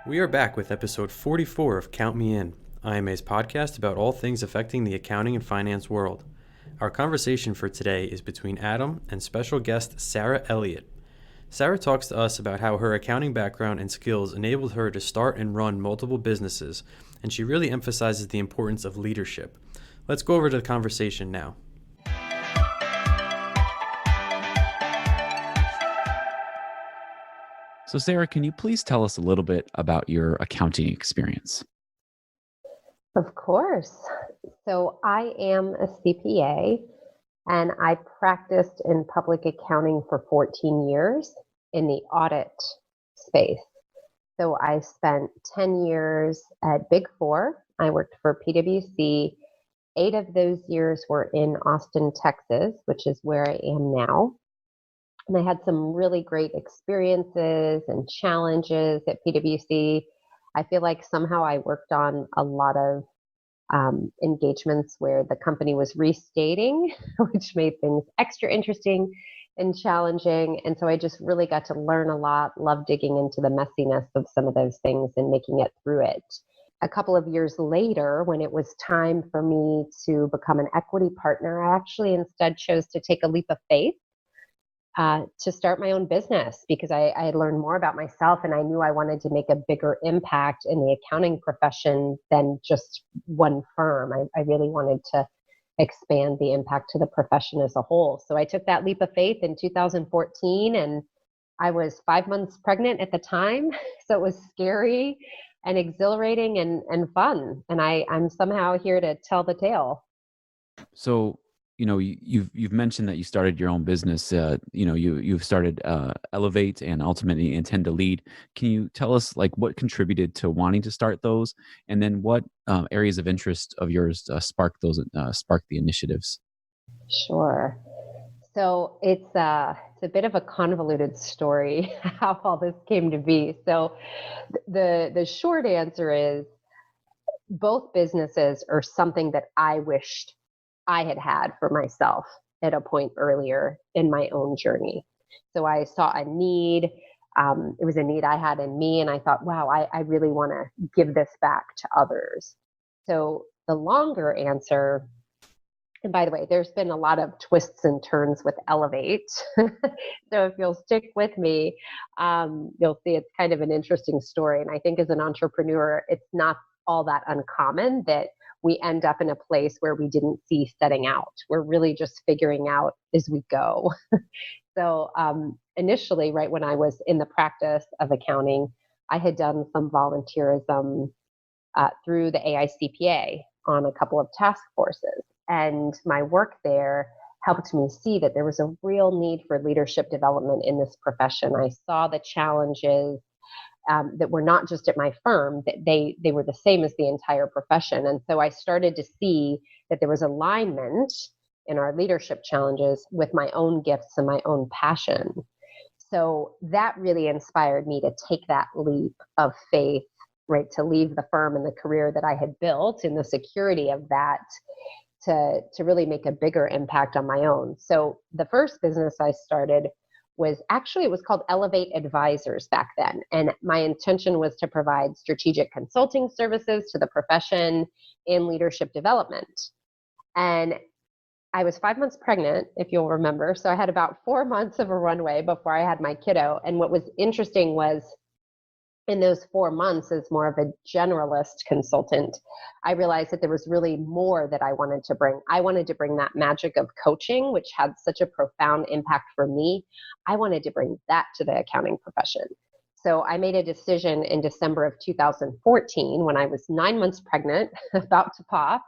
We are back with episode 44 of Count Me In, IMA's podcast about all things affecting the accounting and finance world. Our conversation for today is between Adam and special guest Sarah Elliott. Sarah talks to us about how her accounting background and skills enabled her to start and run multiple businesses, and she really emphasizes the importance of leadership. Let's go over to the conversation now. So Sarah, can you please tell us a little bit about your accounting experience? Of course. So I am a CPA and I practiced in public accounting for 14 years in the audit space. So I spent 10 years at Big Four. I worked for PwC. 8 of those years were in Austin, Texas, which is where I am now. And I had some really great experiences and challenges at PwC. I feel like somehow I worked on a lot of engagements where the company was restating, which made things extra interesting and challenging. And so I just really got to learn a lot, love digging into the messiness of some of those things and making it through it. A couple of years later, when it was time for me to become an equity partner, I actually instead chose to take a leap of faith to start my own business because I had learned more about myself and I knew I wanted to make a bigger impact in the accounting profession than just one firm. I really wanted to expand the impact to the profession as a whole. So I took that leap of faith in 2014 and I was 5 months pregnant at the time. So it was scary and exhilarating and fun. And I'm somehow here to tell the tale. So, you've mentioned that you started your own business. You've started Elevate and ultimately Intend to Lead. Can you tell us what contributed to wanting to start those, and then what areas of interest of yours sparked the initiatives? Sure. So it's a bit of a convoluted story how all this came to be. So the short answer is both businesses are something that I wished I had for myself at a point earlier in my own journey. So I saw a need. It was a need I had in me. And I thought, wow, I really want to give this back to others. So the longer answer, and by the way, there's been a lot of twists and turns with Elevate. So if you'll stick with me, you'll see it's kind of an interesting story. And I think as an entrepreneur, it's not all that uncommon that we end up in a place where we didn't see setting out. We're really just figuring out as we go. So initially, right when I was in the practice of accounting, I had done some volunteerism through the AICPA on a couple of task forces. And my work there helped me see that there was a real need for leadership development in this profession. I saw the challenges that were not just at my firm, that they were the same as the entire profession. And so I started to see that there was alignment in our leadership challenges with my own gifts and my own passion. So that really inspired me to take that leap of faith, right, to leave the firm and the career that I had built and the security of that to really make a bigger impact on my own. So the first business I started it was called Elevate Advisors back then. And my intention was to provide strategic consulting services to the profession in leadership development. And I was 5 months pregnant, if you'll remember. So I had about 4 months of a runway before I had my kiddo. And what was interesting was in those 4 months as more of a generalist consultant, I realized that there was really more that I wanted to bring. I wanted to bring that magic of coaching, which had such a profound impact for me. I wanted to bring that to the accounting profession. So I made a decision in December of 2014 when I was 9 months pregnant, about to pop,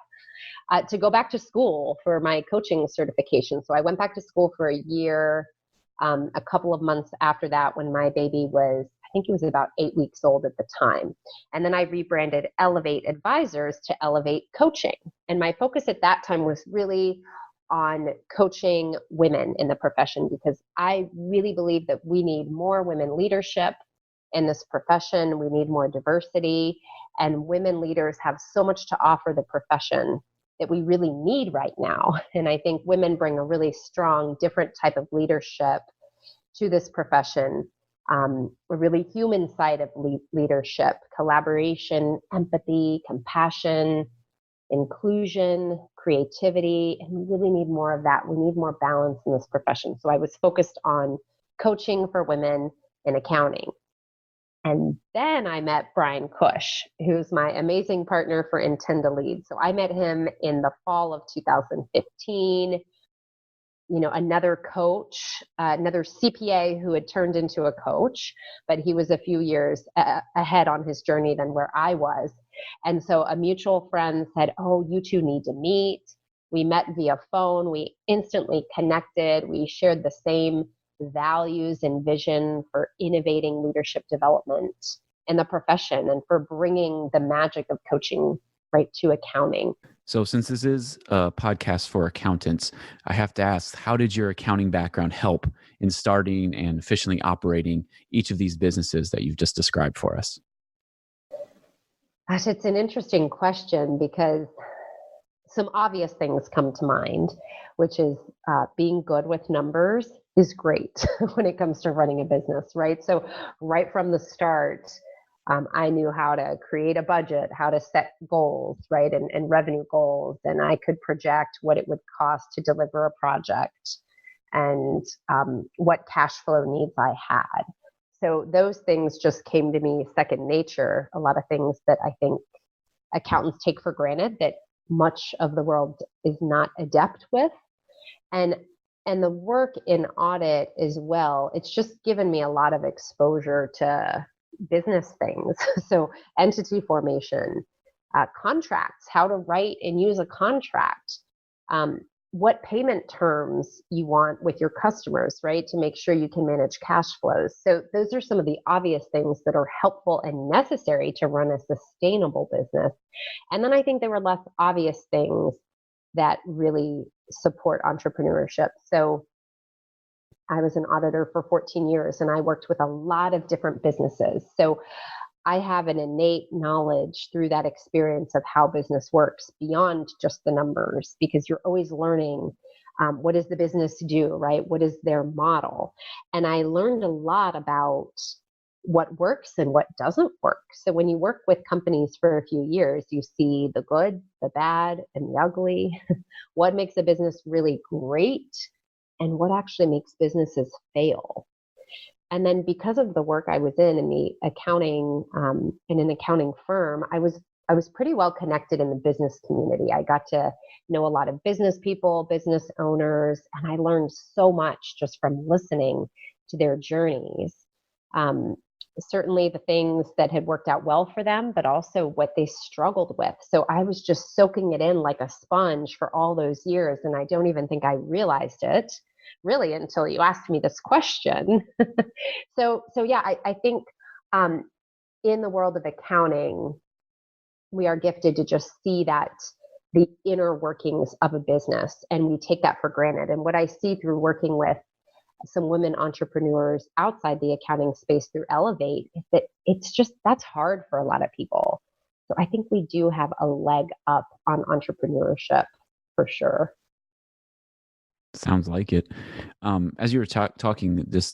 to go back to school for my coaching certification. So I went back to school for a year. A couple of months after that, when my baby was, I think he was about 8 weeks old at the time. And then I rebranded Elevate Advisors to Elevate Coaching. And my focus at that time was really on coaching women in the profession because I really believe that we need more women leadership in this profession. We need more diversity, and women leaders have so much to offer the profession that we really need right now. And I think women bring a really strong, different type of leadership to this profession a really human side of leadership, collaboration, empathy, compassion, inclusion, creativity, and we really need more of that. We need more balance in this profession. So I was focused on coaching for women in accounting. And then I met Brian Cush, who's my amazing partner for Intend to Lead. So I met him in the fall of 2015. Another coach, another CPA who had turned into a coach, but he was a few years ahead on his journey than where I was. And so a mutual friend said, "Oh, you two need to meet." We met via phone. We instantly connected. We shared the same values and vision for innovating leadership development in the profession and for bringing the magic of coaching right to accounting. So since this is a podcast for accountants, I have to ask, how did your accounting background help in starting and efficiently operating each of these businesses that you've just described for us? Gosh, it's an interesting question because some obvious things come to mind, which is being good with numbers is great when it comes to running a business, right? So right from the start, I knew how to create a budget, how to set goals, right, and revenue goals, and I could project what it would cost to deliver a project and what cash flow needs I had. So those things just came to me second nature, a lot of things that I think accountants take for granted that much of the world is not adept with. And the work in audit as well, it's just given me a lot of exposure to business things. So entity formation, contracts, how to write and use a contract, what payment terms you want with your customers, right, to make sure you can manage cash flows. So those are some of the obvious things that are helpful and necessary to run a sustainable business. And then I think there were less obvious things that really support entrepreneurship. So I was an auditor for 14 years and I worked with a lot of different businesses. So I have an innate knowledge through that experience of how business works beyond just the numbers, because you're always learning what does the business do, right? What is their model? And I learned a lot about what works and what doesn't work. So when you work with companies for a few years, you see the good, the bad, and the ugly, what makes a business really great, and what actually makes businesses fail. And then because of the work I was in the accounting, in an accounting firm, I was pretty well connected in the business community. I got to know a lot of business people, business owners, and I learned so much just from listening to their journeys. Certainly the things that had worked out well for them, but also what they struggled with. So I was just soaking it in like a sponge for all those years. And I don't even think I realized it really until you asked me this question. So yeah, I think in the world of accounting, we are gifted to just see that the inner workings of a business, and we take that for granted. And what I see through working with some women entrepreneurs outside the accounting space through Elevate is that it's just, that's hard for a lot of people. So I think we do have a leg up on entrepreneurship for sure. Sounds like it. As you were talking, this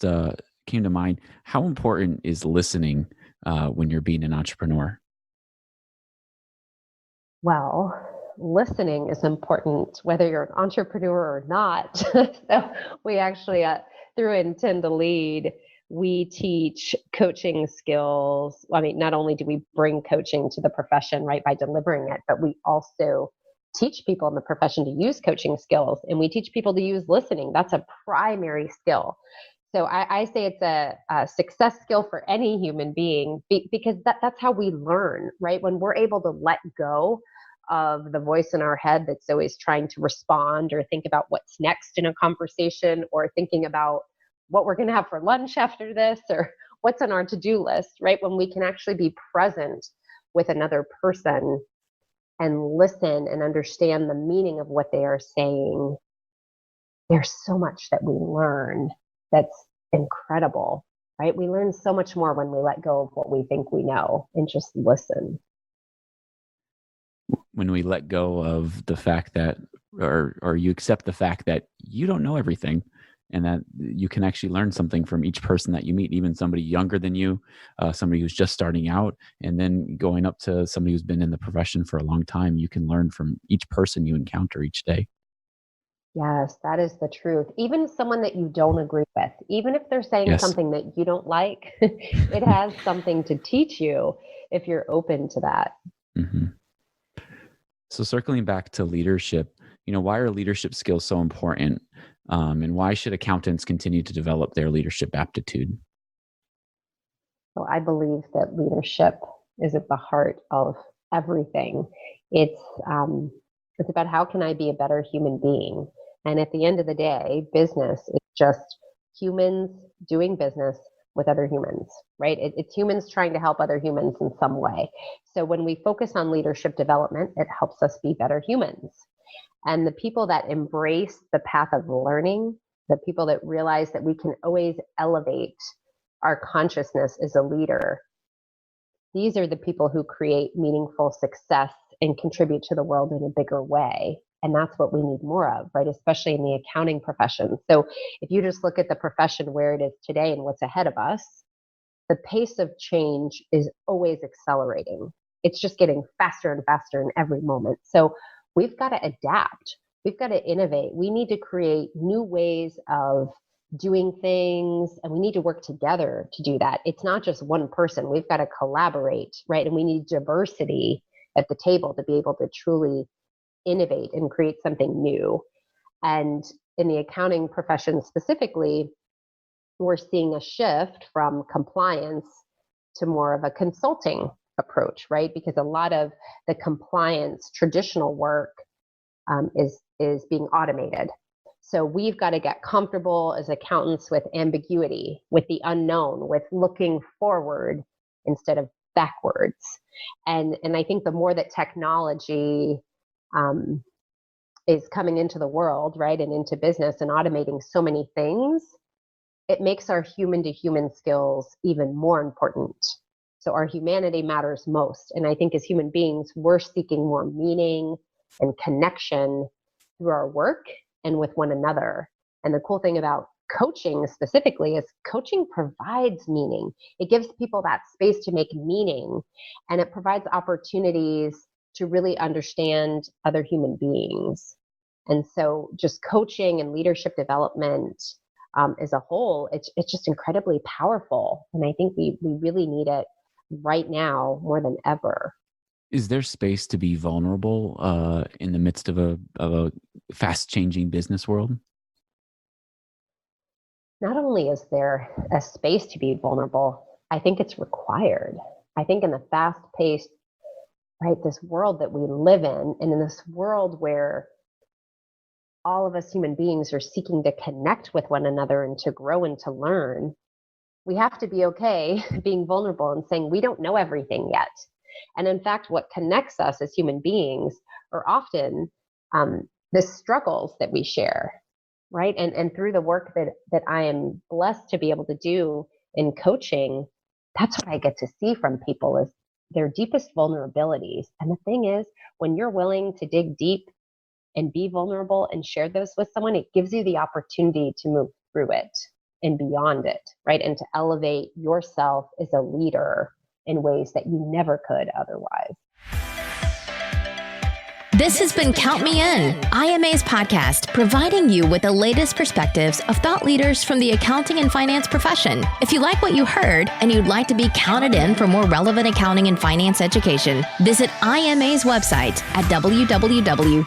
came to mind. How important is listening when you're being an entrepreneur? Well, listening is important whether you're an entrepreneur or not. So we actually, through Intend to Lead, we teach coaching skills. I mean, not only do we bring coaching to the profession, right, by delivering it, but we also teach people in the profession to use coaching skills, and we teach people to use listening. That's a primary skill. So I say it's a success skill for any human being because that's how we learn, right? When we're able to let go of the voice in our head that's always trying to respond or think about what's next in a conversation, or thinking about what we're going to have for lunch after this, or what's on our to-do list, right? When we can actually be present with another person and listen and understand the meaning of what they are saying, there's so much that we learn that's incredible, right? We learn so much more when we let go of what we think we know and just listen. When we let go of the fact that, or you accept the fact that you don't know everything, and that you can actually learn something from each person that you meet, even somebody younger than you, somebody who's just starting out, and then going up to somebody who's been in the profession for a long time. You can learn from each person you encounter each day. Yes, that is the truth. Even someone that you don't agree with, even if they're saying Yes. something that you don't like, it has something to teach you if you're open to that. Mm-hmm. So circling back to leadership, why are leadership skills so important? And why should accountants continue to develop their leadership aptitude? So I believe that leadership is at the heart of everything. It's about how can I be a better human being? And at the end of the day, business is just humans doing business with other humans, right? It's humans trying to help other humans in some way. So when we focus on leadership development, it helps us be better humans. And the people that embrace the path of learning, the people that realize that we can always elevate our consciousness as a leader, these are the people who create meaningful success and contribute to the world in a bigger way. And that's what we need more of, right? Especially in the accounting profession. So if you just look at the profession where it is today and what's ahead of us, the pace of change is always accelerating. It's just getting faster and faster in every moment. So we've got to adapt. We've got to innovate. We need to create new ways of doing things, and we need to work together to do that. It's not just one person. We've got to collaborate, right? And we need diversity at the table to be able to truly innovate and create something new. And in the accounting profession specifically, we're seeing a shift from compliance to more of a consulting approach, right? Because a lot of the compliance traditional work is being automated. So we've got to get comfortable as accountants with ambiguity, with the unknown, with looking forward instead of backwards. And I think the more that technology is coming into the world, right, and into business and automating so many things, it makes our human-to-human skills even more important. So our humanity matters most. And I think as human beings, we're seeking more meaning and connection through our work and with one another. And the cool thing about coaching specifically is coaching provides meaning. It gives people that space to make meaning, and it provides opportunities to really understand other human beings. And so just coaching and leadership development as a whole, it's just incredibly powerful. And I think we really need it right now more than ever. Is there space to be vulnerable in the midst of a fast-changing business world? Not only is there a space to be vulnerable, I think it's required. I think in the fast-paced, right, this world that we live in, and in this world where all of us human beings are seeking to connect with one another and to grow and to learn, we have to be okay being vulnerable and saying we don't know everything yet. And in fact, what connects us as human beings are often the struggles that we share, right? And through the work that I am blessed to be able to do in coaching, that's what I get to see from people is their deepest vulnerabilities. And the thing is, when you're willing to dig deep and be vulnerable and share those with someone, it gives you the opportunity to move through it and beyond it, right? And to elevate yourself as a leader in ways that you never could otherwise. This has been Count Me In, IMA's podcast, providing you with the latest perspectives of thought leaders from the accounting and finance profession. If you like what you heard and you'd like to be counted in for more relevant accounting and finance education, visit IMA's website at www.imanet.org.